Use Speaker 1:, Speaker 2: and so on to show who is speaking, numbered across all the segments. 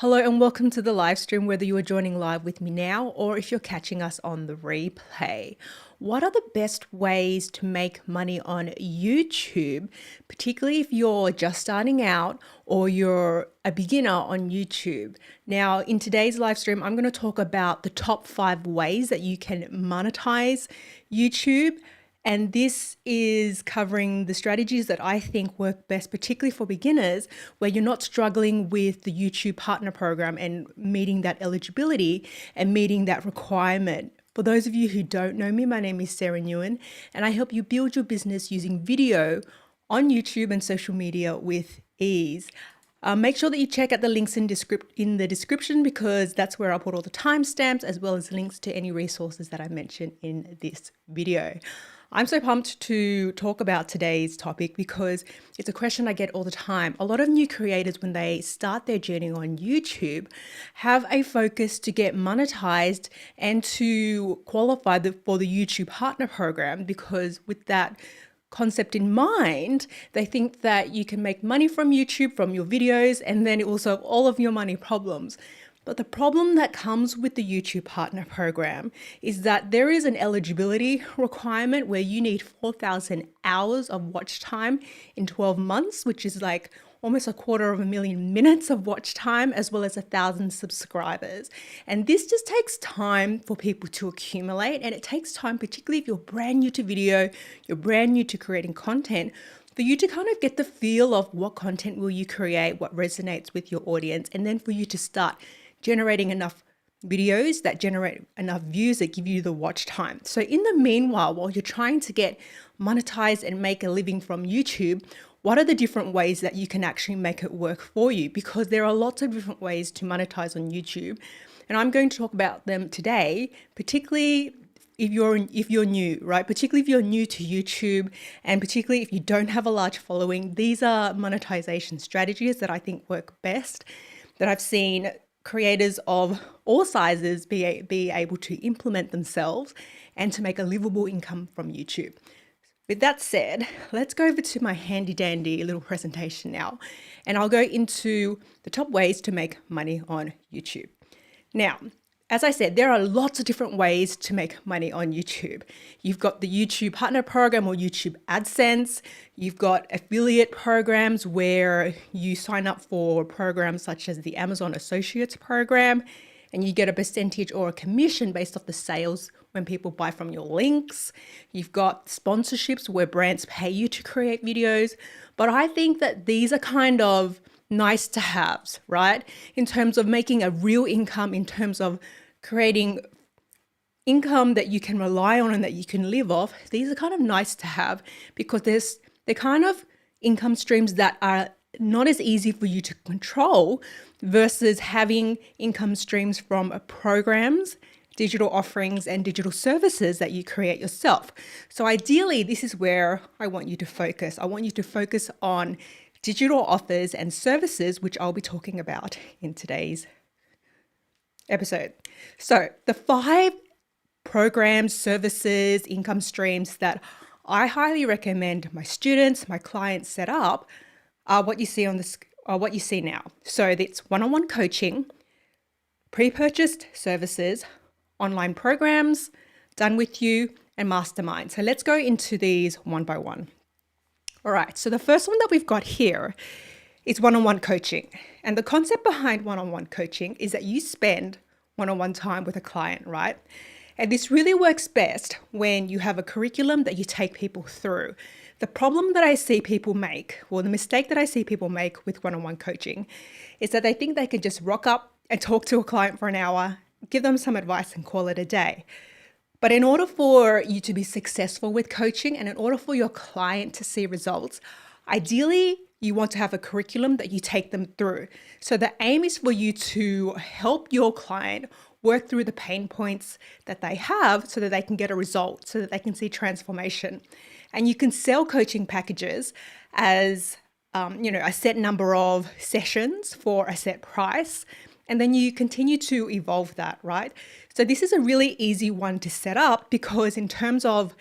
Speaker 1: Hello and welcome to the live stream, whether you are joining live with me now or if you're catching us on the replay. What are the best ways to make money on YouTube, particularly if you're just starting out or you're a beginner on YouTube? Now, in today's live stream, I'm going to talk about the top 5 ways that you can monetize YouTube. And this is covering the strategies that I think work best, particularly for beginners, where you're not struggling with the YouTube Partner Program and meeting that eligibility and meeting that requirement. For those of you who don't know me, my name is Sara Nguyen, and I help you build your business using video on YouTube and social media with ease. Make sure that you check out the links in the description, because that's where I'll put all the timestamps as well as links to any resources that I mention in this video. I'm so pumped to talk about today's topic because it's a question I get all the time. A lot of new creators, when they start their journey on YouTube, have a focus to get monetized and to qualify for the YouTube Partner Program, because with that concept in mind, they think that you can make money from YouTube, from your videos, and then it will solve all of your money problems. But the problem that comes with the YouTube Partner Program is that there is an eligibility requirement where you need 4,000 hours of watch time in 12 months, which is like almost 250,000 minutes of watch time, as well as 1,000 subscribers. And this just takes time for people to accumulate, and it takes time, particularly if you're brand new to video, you're brand new to creating content, for you to kind of get the feel of what content will you create, what resonates with your audience, and then for you to start generating enough videos that generate enough views that give you the watch time. So in the meanwhile, while you're trying to get monetized and make a living from YouTube, what are the different ways that you can actually make it work for you? Because there are lots of different ways to monetize on YouTube. And I'm going to talk about them today, particularly if you're new, right? Particularly if you're new to YouTube, and particularly if you don't have a large following. These are monetization strategies that I think work best, that I've seen creators of all sizes be able to implement themselves and to make a livable income from YouTube. With that said, let's go over to my handy dandy little presentation now, and I'll go into the top ways to make money on YouTube. Now, as I said, there are lots of different ways to make money on YouTube. You've got the YouTube Partner Program or YouTube Adsense. You've got affiliate programs where you sign up for programs such as the Amazon Associates Program, and you get a percentage or a commission based off the sales when people buy from your links. You've got sponsorships where brands pay you to create videos. But I think that these are kind of nice to haves, right? In terms of making a real income, in terms of creating income that you can rely on and that you can live off. These are kind of nice to have because they're kind of income streams that are not as easy for you to control versus having income streams from programs, digital offerings, and digital services that you create yourself. So ideally, this is where I want you to focus. I want you to focus on digital offers and services, which I'll be talking about in today's episode. So the 5 programs, services, income streams that I highly recommend my students, my clients set up are what you see on this, what you see now. So it's one-on-one coaching, pre-purchased services, online programs, done with you, and Mastermind. So let's go into these one by one. All right, so the first one that we've got here is one-on-one coaching. And the concept behind one-on-one coaching is that you spend one-on-one time with a client, right? And this really works best when you have a curriculum that you take people through. The problem that I see people make, or the mistake that I see people make with one-on-one coaching, is that they think they can just rock up and talk to a client for an hour, give them some advice and call it a day. But in order for you to be successful with coaching and in order for your client to see results, ideally, you want to have a curriculum that you take them through. So the aim is for you to help your client work through the pain points that they have so that they can get a result, so that they can see transformation. And you can sell coaching packages as a set number of sessions for a set price. And then you continue to evolve that, right? So this is a really easy one to set up because in terms of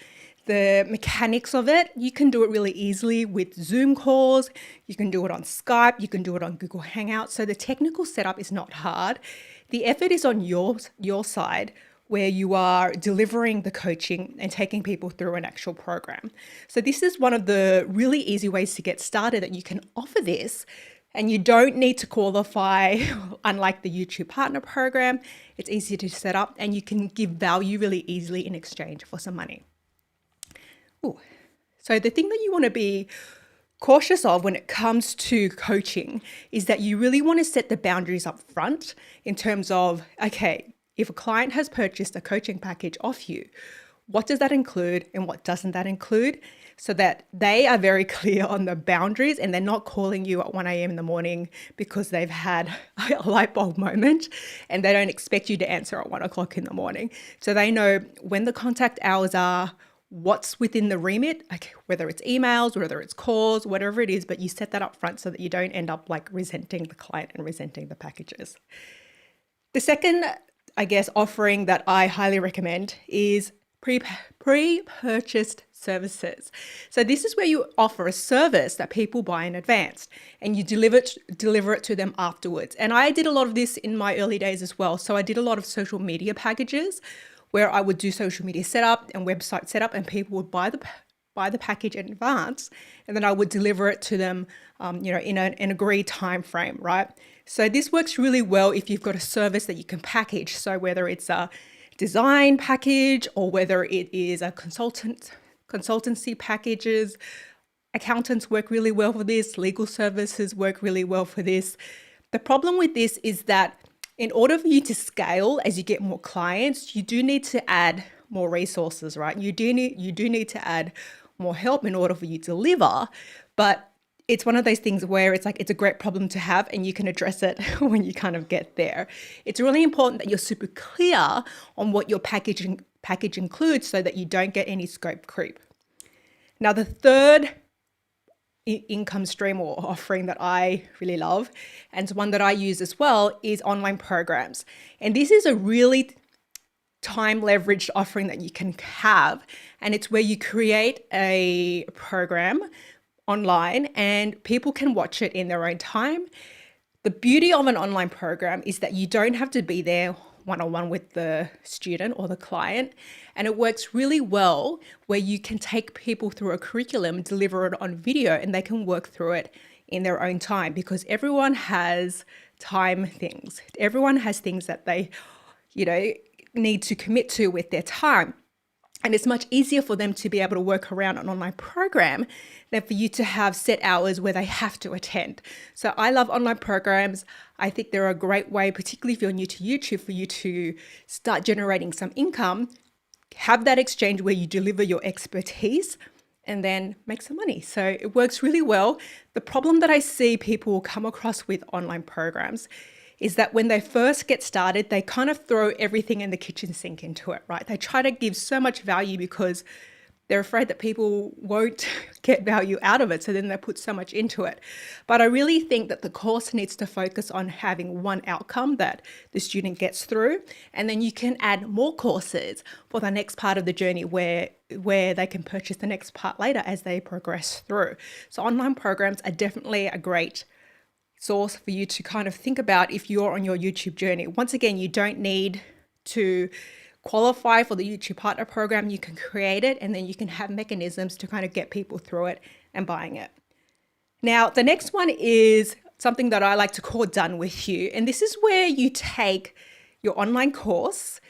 Speaker 1: the mechanics of it, you can do it really easily with Zoom calls. You can do it on Skype. You can do it on Google Hangouts. So the technical setup is not hard. The effort is on your side, where you are delivering the coaching and taking people through an actual program. So this is one of the really easy ways to get started, that you can offer this and you don't need to qualify. Unlike the YouTube Partner Program, it's easy to set up and you can give value really easily in exchange for some money. Ooh. So the thing that you want to be cautious of when it comes to coaching is that you really want to set the boundaries up front in terms of, okay, if a client has purchased a coaching package off you, what does that include and what doesn't that include, so that they are very clear on the boundaries and they're not calling you at 1 a.m. in the morning because they've had a light bulb moment and they don't expect you to answer at 1 o'clock in the morning. So they know when the contact hours are, what's within the remit, like whether it's emails, whether it's calls, whatever it is, but you set that up front so that you don't end up like resenting the client and resenting the packages. The second, I guess, offering that I highly recommend is pre-purchased services. So this is where you offer a service that people buy in advance and you deliver it to them afterwards. And I did a lot of this in my early days as well. So I did a lot of social media packages where I would do social media setup and website setup, and people would buy the package in advance, and then I would deliver it to them, in an agreed time frame, right? So this works really well if you've got a service that you can package. So whether it's a design package or whether it is a consultancy packages, accountants work really well for this, legal services work really well for this. The problem with this is that in order for you to scale as you get more clients, you do need to add more resources, right? You do need to add more help in order for you to deliver, but it's one of those things where it's like, it's a great problem to have and you can address it when you kind of get there. It's really important that you're super clear on what your package includes so that you don't get any scope creep. Now, the third income stream or offering that I really love, and it's one that I use as well, is online programs. And this is a really time leveraged offering that you can have. And it's where you create a program online and people can watch it in their own time. The beauty of an online program is that you don't have to be there one-on-one with the student or the client. And it works really well where you can take people through a curriculum, deliver it on video, and they can work through it in their own time, because everyone has time things. Everyone has things that they, need to commit to with their time. And it's much easier for them to be able to work around an online program than for you to have set hours where they have to attend. So I love online programs. I think they're a great way, particularly if you're new to YouTube, for you to start generating some income, have that exchange where you deliver your expertise and then make some money. So it works really well. The problem that I see people come across with online programs is that when they first get started, they kind of throw everything in the kitchen sink into it, right? They try to give so much value because they're afraid that people won't get value out of it. So then they put so much into it. But I really think that the course needs to focus on having one outcome that the student gets through. And then you can add more courses for the next part of the journey where they can purchase the next part later as they progress through. So online programs are definitely a great source for you to kind of think about if you're on your YouTube journey. Once again, you don't need to qualify for the YouTube Partner Program. You can create it and then you can have mechanisms to kind of get people through it and buying it. Now, the next one is something that I like to call Done With You. And this is where you take your online course,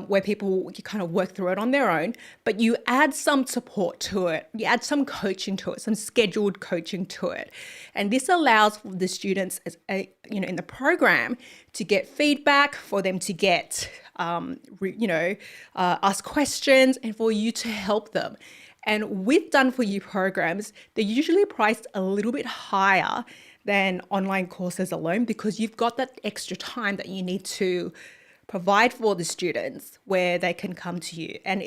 Speaker 1: where you kind of work through it on their own, but you add some support to it. You add some coaching to it, some scheduled coaching to it. And this allows for the students, in the program, to get feedback, for them to get, ask questions, and for you to help them. And with Done For You programs, they're usually priced a little bit higher than online courses alone, because you've got that extra time that you need to provide for the students where they can come to you. And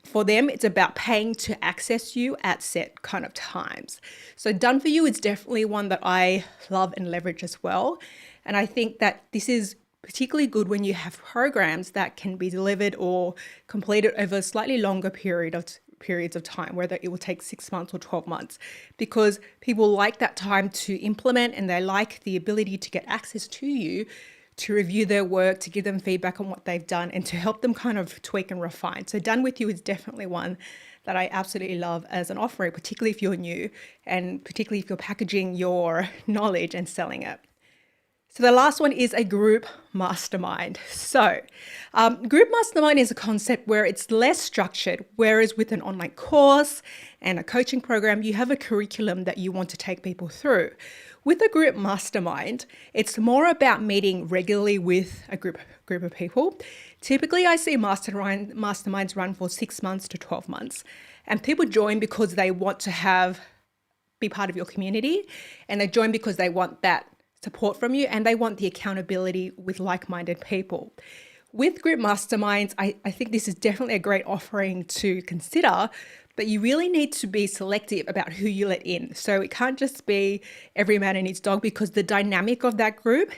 Speaker 1: for them, it's about paying to access you at set kind of times. So Done For You is definitely one that I love and leverage as well. And I think that this is particularly good when you have programs that can be delivered or completed over a slightly longer periods of time, whether it will take 6 months or 12 months, because people like that time to implement, and they like the ability to get access to you, to review their work, to give them feedback on what they've done, and to help them kind of tweak and refine. So Done With You is definitely one that I absolutely love as an offering, particularly if you're new, and particularly if you're packaging your knowledge and selling it. So the last one is a group mastermind. So group mastermind is a concept where it's less structured, whereas with an online course and a coaching program, you have a curriculum that you want to take people through. With a group mastermind, it's more about meeting regularly with a group of people. Typically, I see masterminds run for 6 months to 12 months, and people join because they want to be part of your community, and they join because they want that support from you, and they want the accountability with like-minded people. With group masterminds, I think this is definitely a great offering to consider, but you really need to be selective about who you let in. So it can't just be every man and his dog, because the dynamic of that group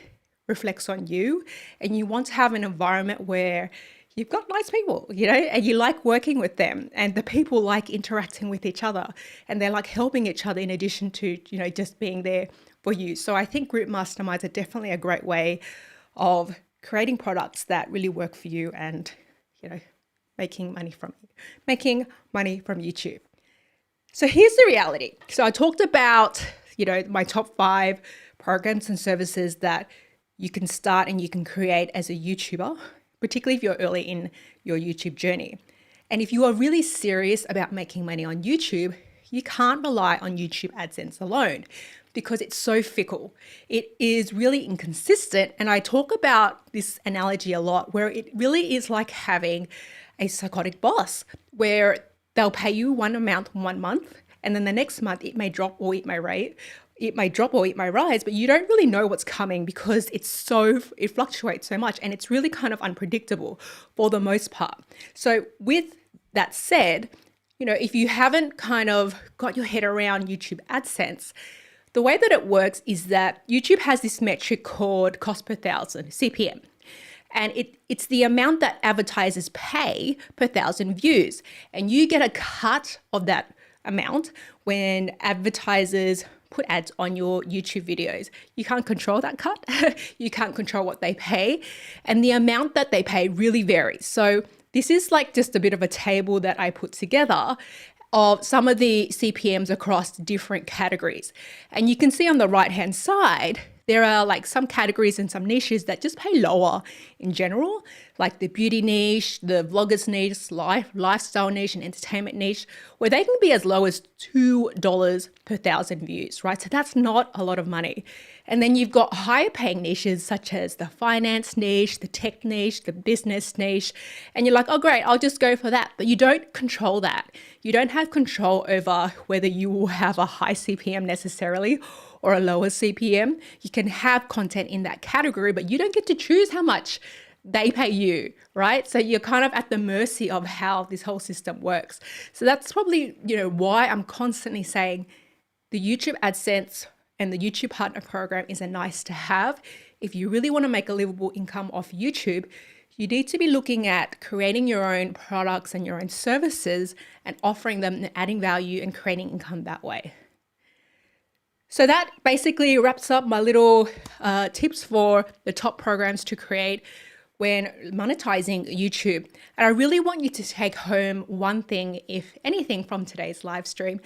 Speaker 1: reflects on you, and you want to have an environment where you've got nice people, and you like working with them, and the people like interacting with each other, and they're like helping each other in addition to, just being there for you. So I think group masterminds are definitely a great way of creating products that really work for you, and, making money from YouTube. So here's the reality. So I talked about, my top 5 programs and services that you can start and you can create as a YouTuber, particularly if you're early in your YouTube journey. And if you are really serious about making money on YouTube, you can't rely on YouTube Adsense alone, because it's so fickle. It is really inconsistent. And I talk about this analogy a lot, where it really is like having a psychotic boss, where they'll pay you one amount 1 month, and then the next month it may drop or it may rise, but you don't really know what's coming, because it fluctuates so much, and it's really kind of unpredictable for the most part. So with that said, if you haven't kind of got your head around YouTube Adsense, the way that it works is that YouTube has this metric called cost per thousand, CPM. And it's the amount that advertisers pay per 1,000 views. And you get a cut of that amount when advertisers put ads on your YouTube videos. You can't control that cut. You can't control what they pay. And the amount that they pay really varies. So this is like just a bit of a table that I put together of some of the CPMs across different categories. And you can see on the right-hand side, there are like some categories and some niches that just pay lower in general, like the beauty niche, the vloggers niche, lifestyle niche, and entertainment niche, where they can be as low as $2 per 1,000 views, right? So that's not a lot of money. And then you've got higher paying niches such as the finance niche, the tech niche, the business niche. And you're like, oh, great, I'll just go for that. But you don't control that. You don't have control over whether you will have a high CPM necessarily or a lower CPM. You can have content in that category, but you don't get to choose how much they pay you, right? So you're kind of at the mercy of how this whole system works. So that's probably, why I'm constantly saying the YouTube AdSense and the YouTube Partner Program is a nice to have. If you really want to make a livable income off YouTube, you need to be looking at creating your own products and your own services and offering them and adding value and creating income that way. So that basically wraps up my little tips for the top programs to create when monetizing YouTube. And I really want you to take home one thing, if anything, from today's live stream.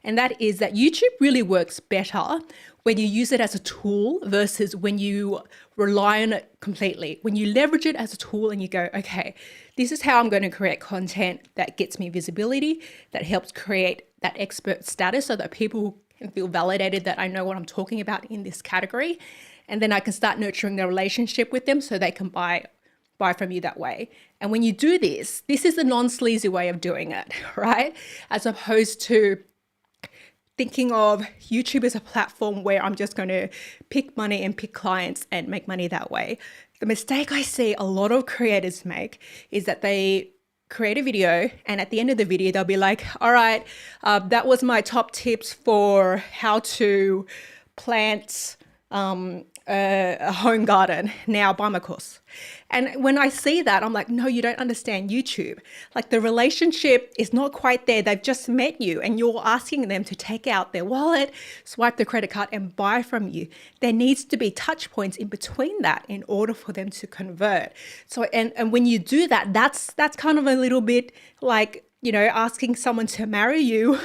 Speaker 1: And that is that YouTube really works better when you use it as a tool versus when you rely on it completely. When you leverage it as a tool and you go, okay, this is how I'm going to create content that gets me visibility, that helps create that expert status so that people can feel validated that I know what I'm talking about in this category. And then I can start nurturing the relationship with them so they can buy from you that way. And when you do this is the non-sleazy way of doing it, right? As opposed to thinking of YouTube as a platform where I'm just going to pick money and pick clients and make money that way. The mistake I see a lot of creators make is that they create a video and at the end of the video, they'll be like, all right, that was my top tips for how to plant a home garden. Now buy my course. And when I see that, I'm like, no, you don't understand YouTube. Like the relationship is not quite there. They've just met you and you're asking them to take out their wallet, swipe the credit card and buy from you. There needs to be touch points in between that in order for them to convert. So, and when you do that, that's kind of a little bit like, you know, asking someone to marry you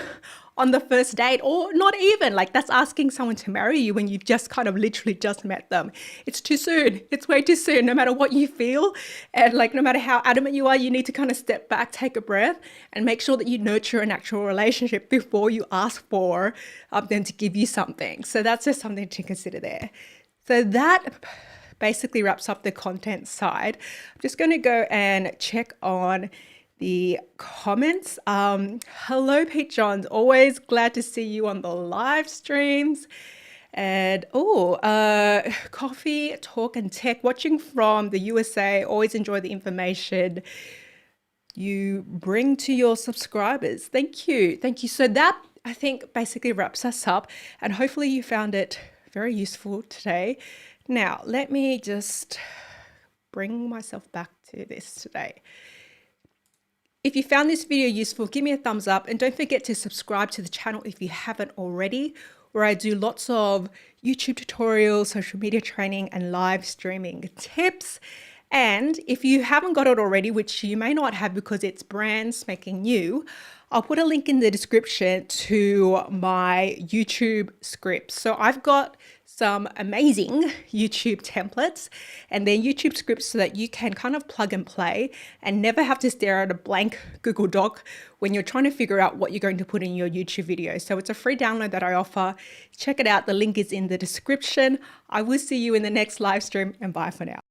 Speaker 1: on the first date, or not even like that's asking someone to marry you when you've just kind of literally just met them. It's too soon. It's way too soon, no matter what you feel. And like, no matter how adamant you are, you need to kind of step back, take a breath and make sure that you nurture an actual relationship before you ask for them to give you something. So that's just something to consider there. So that basically wraps up the content side. I'm just going to go and check on the comments. Hello, Pete Johns. Always glad to see you on the live streams. And coffee, talk and tech, watching from the USA. Always enjoy the information you bring to your subscribers. Thank you. Thank you. So that, I think, basically wraps us up. And hopefully you found it very useful today. Now, let me just bring myself back to this today. If you found this video useful, give me a thumbs up and don't forget to subscribe to the channel if you haven't already, where I do lots of YouTube tutorials, social media training, and live streaming tips. And if you haven't got it already, which you may not have because it's brand spanking new, I'll put a link in the description to my YouTube scripts. So I've got some amazing YouTube templates and they're YouTube scripts so that you can kind of plug and play and never have to stare at a blank Google Doc when you're trying to figure out what you're going to put in your YouTube video. So it's a free download that I offer. Check it out. The link is in the description. I will see you in the next live stream and bye for now.